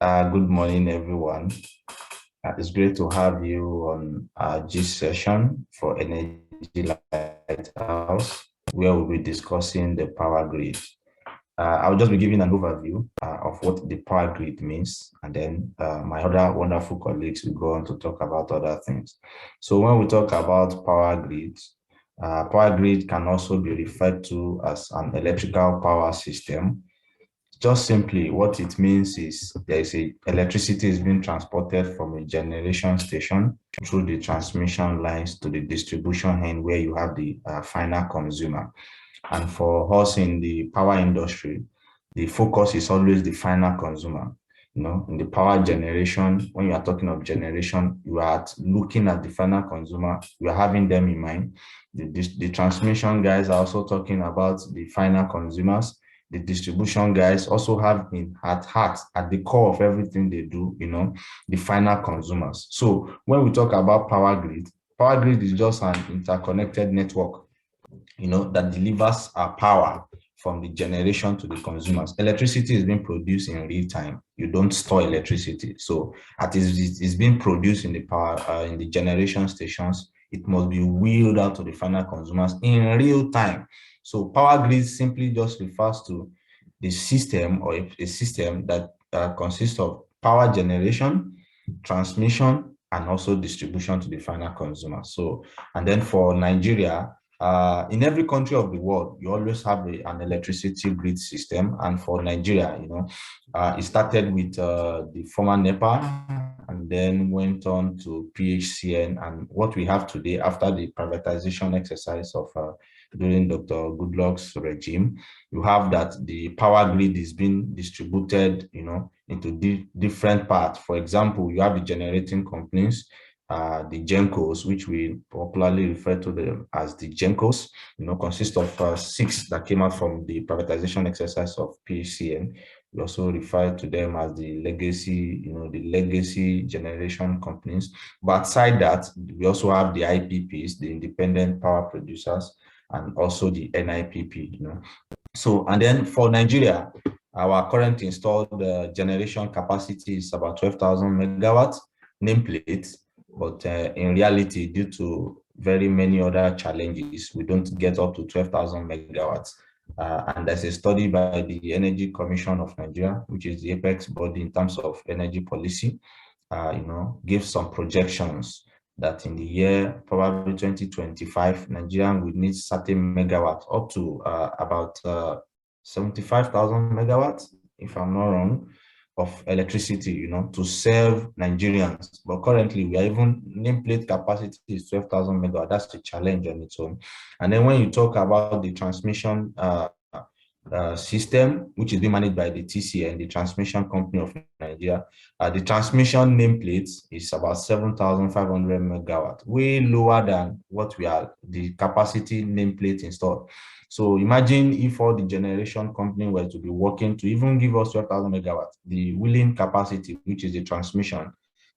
Good morning, everyone. It's great to have you on this session for Energy Lighthouse, where we'll be discussing the power grid. I'll just be giving an overview of what the power grid means, and then my other wonderful colleagues will go on to talk about other things. So when we talk about power grid can also be referred to as an electrical power system. Just simply what it means is electricity is being transported from a generation station through the transmission lines to the distribution end where you have the final consumer. And for us in the power industry, the focus is always the final consumer. You know, in the power generation, when you are talking of generation, you are looking at the final consumer, you are having them in mind. The transmission guys are also talking about the final consumers. The distribution guys also have at heart, at the core of everything they do, you know, the final consumers. So when we talk about power grid is just an interconnected network, you know, that delivers our power from the generation to the consumers. Electricity is being produced in real time. You don't store electricity. So it's being produced in the power, in the generation stations. It must be wheeled out to the final consumers in real time. So power grid simply just refers to the system or a system that consists of power generation, transmission, and also distribution to the final consumer. So, and then for Nigeria, in every country of the world, you always have an electricity grid system. And for Nigeria, you know, it started with the former NEPA and then went on to PHCN. And what we have today after the privatization exercise of during Dr. Goodluck's regime, you have that the power grid is being distributed, you know, into different parts. For example, you have the generating companies, the GENCOs, which we popularly refer to them as the GENCOs, you know, consist of 6 that came out from the privatization exercise of PHCN. We also refer to them as the legacy, you know, the legacy generation companies. But aside that, we also have the IPPs, the independent power producers, and also the NIPP, you know. So, and then for Nigeria, our current installed generation capacity is about 12,000 megawatts nameplate, but in reality, due to very many other challenges, we don't get up to 12,000 megawatts. And there's a study by the Energy Commission of Nigeria, which is the apex body in terms of energy policy, you know, gives some projections that in the year probably 2025, Nigeria would need certain megawatts up to about 75,000 megawatts, if I'm not wrong, of electricity, you know, to serve Nigerians. But currently, we are even nameplate capacity is 12,000 megawatts. That's a challenge on its own. And then when you talk about the transmission system, which is being managed by the TCN, the Transmission Company of Nigeria, the transmission nameplate is about 7,500 megawatts, way lower than what we are, the capacity nameplate installed. So imagine if all the generation company were to be working to even give us 12,000 megawatts, the willing capacity, which is the transmission,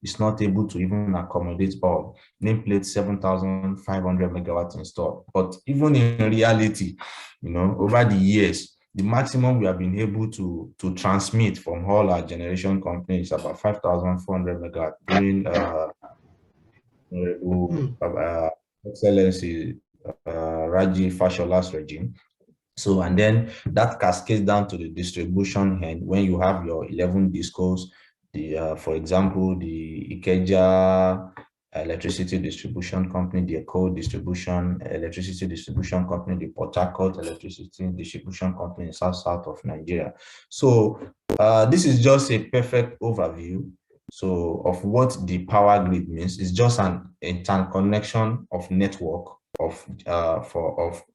is not able to even accommodate all. Nameplate 7,500 megawatts installed. But even in reality, you know, over the years, the maximum we have been able to transmit from all our generation companies is about 5,400 megawatts during Excellency Raji Fashola's regime. So, and then that cascades down to the distribution end when you have your 11 discos, the for example, the Ikeja Electricity Distribution Company, the Eco Distribution Electricity Distribution Company, the Port Harcourt Electricity Distribution Company in south of Nigeria. So this is just a perfect overview. So of what the power grid means. It's just an interconnection of network of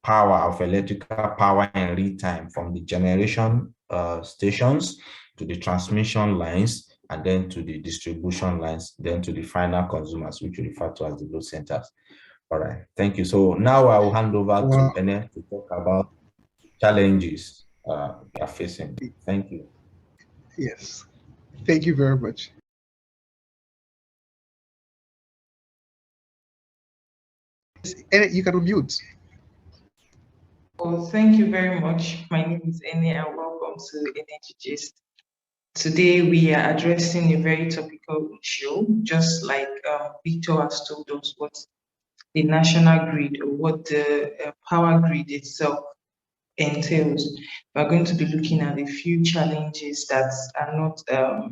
power, of electrical power in real time from the generation stations to the transmission lines, and then to the distribution lines, then to the final consumers, which we refer to as the load centers. All right, thank you. So now I will hand over to Ene to talk about challenges we are facing. Thank you. Yes, thank you very much. Ene, you can unmute. Oh, thank you very much. My name is Ene and welcome to Energy Gist. Today we are addressing a very topical issue, just like Victor has told us what the national grid or what the power grid itself entails. We're going to be looking at a few challenges that are not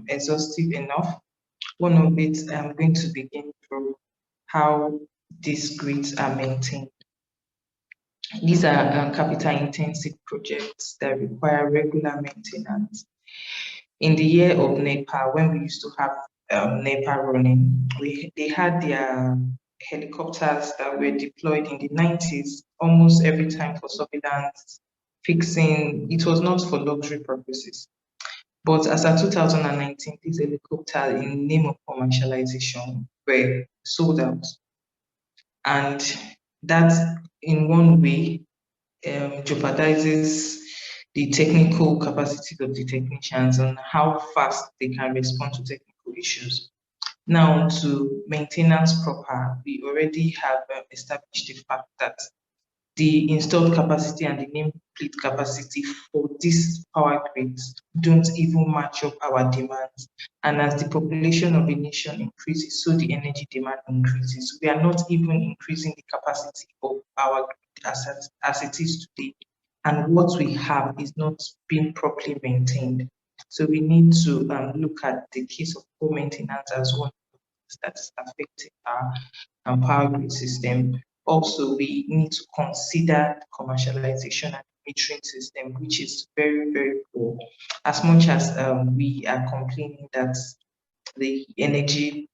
exhaustive enough. One of it, I'm going to begin from how these grids are maintained. These are capital intensive projects that require regular maintenance. In the year of NEPA, when we used to have NEPA running, they had their helicopters that were deployed in the 90s almost every time for surveillance, fixing. It was not for luxury purposes. But as of 2019, these helicopters, in name of commercialization, were sold out. And that, in one way, jeopardizes the technical capacity of the technicians and how fast they can respond to technical issues. Now, to maintenance proper, we already have established the fact that the installed capacity and the nameplate capacity for these power grids don't even match up our demands. And as the population of a nation increases, so the energy demand increases. We are not even increasing the capacity of our grid as it is today. And what we have is not being properly maintained. So we need to look at the case of poor maintenance as one that's affecting our power grid system. Also, we need to consider commercialization and metering system, which is very, very poor. As much as we are complaining that the energy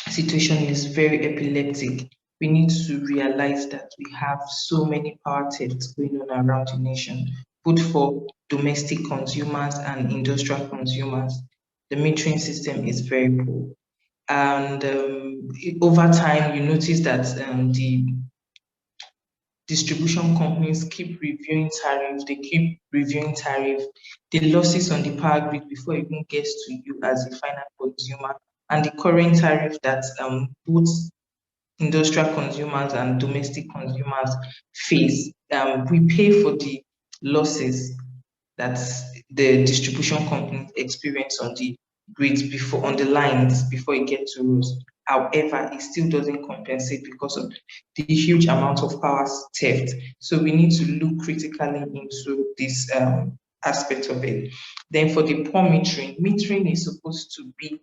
situation is very epileptic, we need to realize that we have so many power thefts going on around the nation, both for domestic consumers and industrial consumers. The metering system is very poor. And over time, you notice that the distribution companies keep reviewing tariffs, they keep reviewing tariff, the losses on the power grid before it even gets to you as a final consumer, and the current tariff that both industrial consumers and domestic consumers face. We pay for the losses that the distribution companies experience on the grids before on the lines before it gets to us. However, it still doesn't compensate because of the huge amount of power theft. So we need to look critically into this aspect of it. Then for the poor metering, metering is supposed to be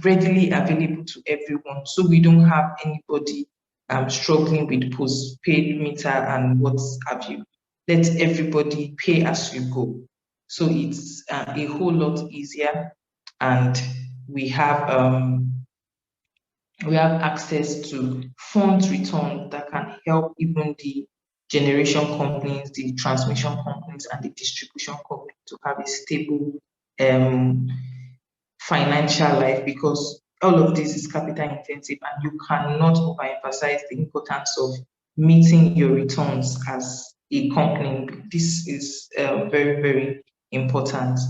readily available to everyone, so we don't have anybody struggling with postpaid meter and what have you. Let everybody pay as you go. So it's a whole lot easier, and we have access to funds return that can help even the generation companies, the transmission companies, and the distribution companies to have a stable um, financial life, because all of this is capital intensive and you cannot overemphasize the importance of meeting your returns as a company. This is very, very important.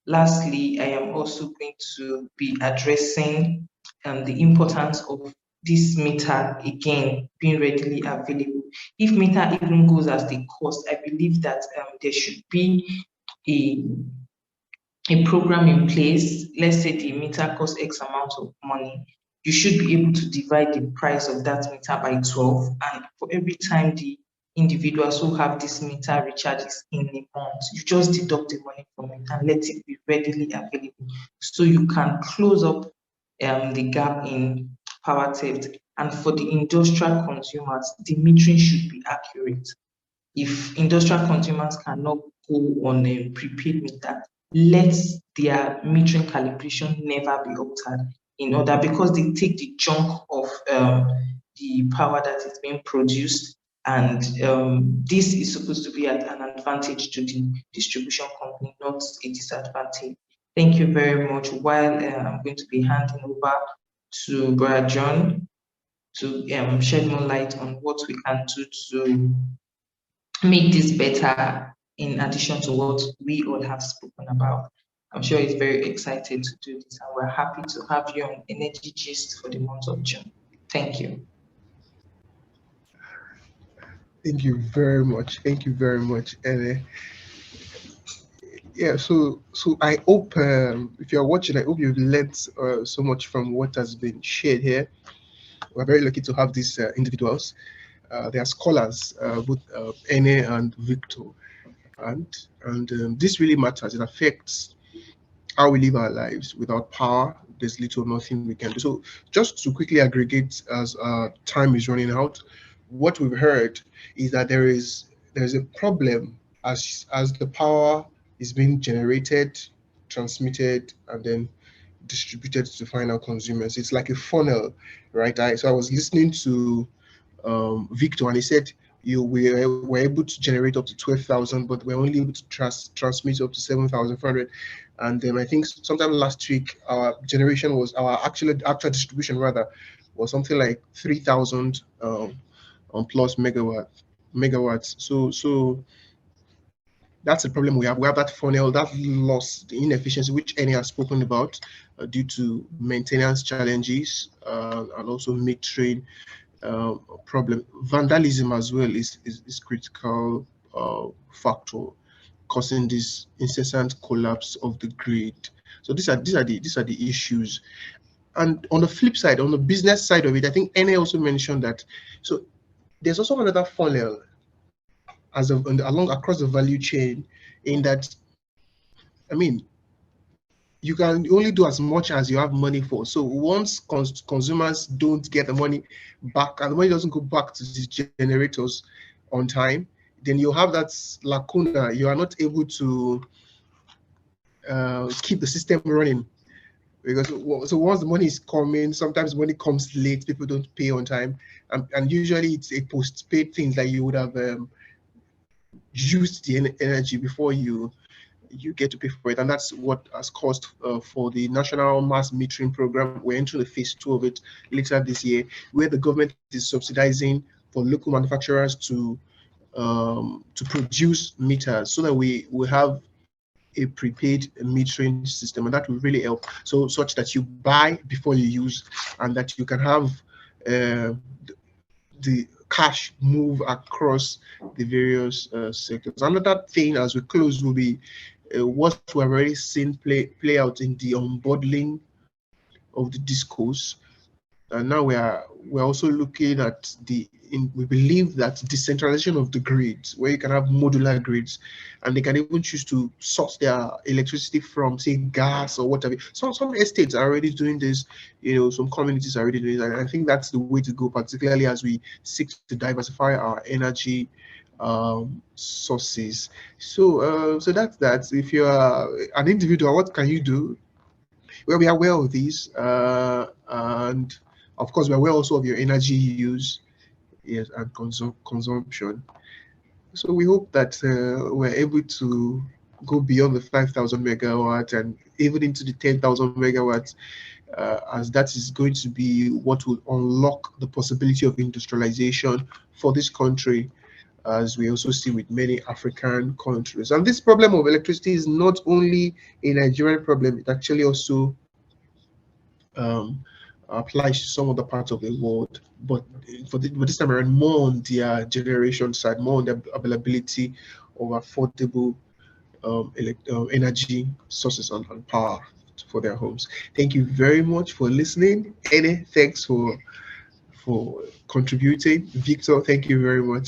Lastly, I am also going to be addressing the importance of this meter again being readily available. If meter even goes as the cost, I believe that there should be a program in place. Let's say the meter costs X amount of money, you should be able to divide the price of that meter by 12. And for every time the individuals who have this meter recharges in a month, you just deduct the money from it and let it be readily available. So you can close up the gap in power theft. And for the industrial consumers, the metering should be accurate. If industrial consumers cannot go on a prepaid meter, let their metering calibration never be altered in order, because they take the chunk of the power that is being produced, and this is supposed to be at an advantage to the distribution company, not a disadvantage. Thank you very much. While I'm going to be handing over to Brother John to shed more light on what we can do to make this better, in addition to what we all have spoken about. I'm sure he's very excited to do this, and we're happy to have you on Energy Gist for the month of June. Thank you. Thank you very much. Thank you very much, Ene. Yeah, so I hope if you're watching, I hope you've learned so much from what has been shared here. We're very lucky to have these individuals. They are scholars, both Ene and Victor, and this really matters. It affects how we live our lives. Without power, there's little or nothing we can do. So, just to quickly aggregate, as time is running out, what we've heard is that there's a problem as the power is being generated, transmitted, and then distributed to final consumers. It's like a funnel, right? So I was listening to Victor, and he said you were able to generate up to 12,000, but we're only able to transmit up to 7,400. And I think sometime last week, our generation was our actual distribution rather was something like 3,000 on plus megawatts. So that's the problem we have. We have that funnel, that loss, the inefficiency, which Eni has spoken about due to maintenance challenges and also metering problem. Vandalism as well is critical factor causing this incessant collapse of the grid. So these are the issues. And on the flip side, on the business side of it, I think Ene also mentioned that. So there's also another funnel along across the value chain, in that, I mean, you can only do as much as you have money for. So once consumers don't get the money back, and the money doesn't go back to the generators on time, then you have that lacuna. You are not able to keep the system running, because so once the money is coming, sometimes money comes late, people don't pay on time, and usually it's a postpaid thing that you would have used the energy before you get to pay for it. And that's what has caused for the national mass metering program. We're entering the phase 2 of it later this year, where the government is subsidizing for local manufacturers to produce meters, so that we have a prepaid metering system, and that will really help. So such that you buy before you use, and that you can have the cash move across the various sectors. Another thing as we close will be what we've already seen play out in the unbundling of the discourse. And now we're also looking at we believe that decentralization of the grids, where you can have modular grids, and they can even choose to source their electricity from, say, gas or whatever. Some estates are already doing this, some communities are already doing it, and I think that's the way to go, particularly as we seek to diversify our energy sources. So that's that. If you are an individual, what can you do? Well, we are aware of these, and of course, we're aware also of your energy use, yes, and consumption. So we hope that we're able to go beyond the 5,000 megawatt and even into the 10,000 megawatts, as that is going to be what will unlock the possibility of industrialization for this country, as we also see with many African countries. And this problem of electricity is not only a Nigerian problem; it actually also um, applies to some other parts of the world, but but this time around more on their generation side, more on the availability of affordable energy sources and power for their homes. Thank you very much for listening. Ene, thanks for contributing. Victor, thank you very much.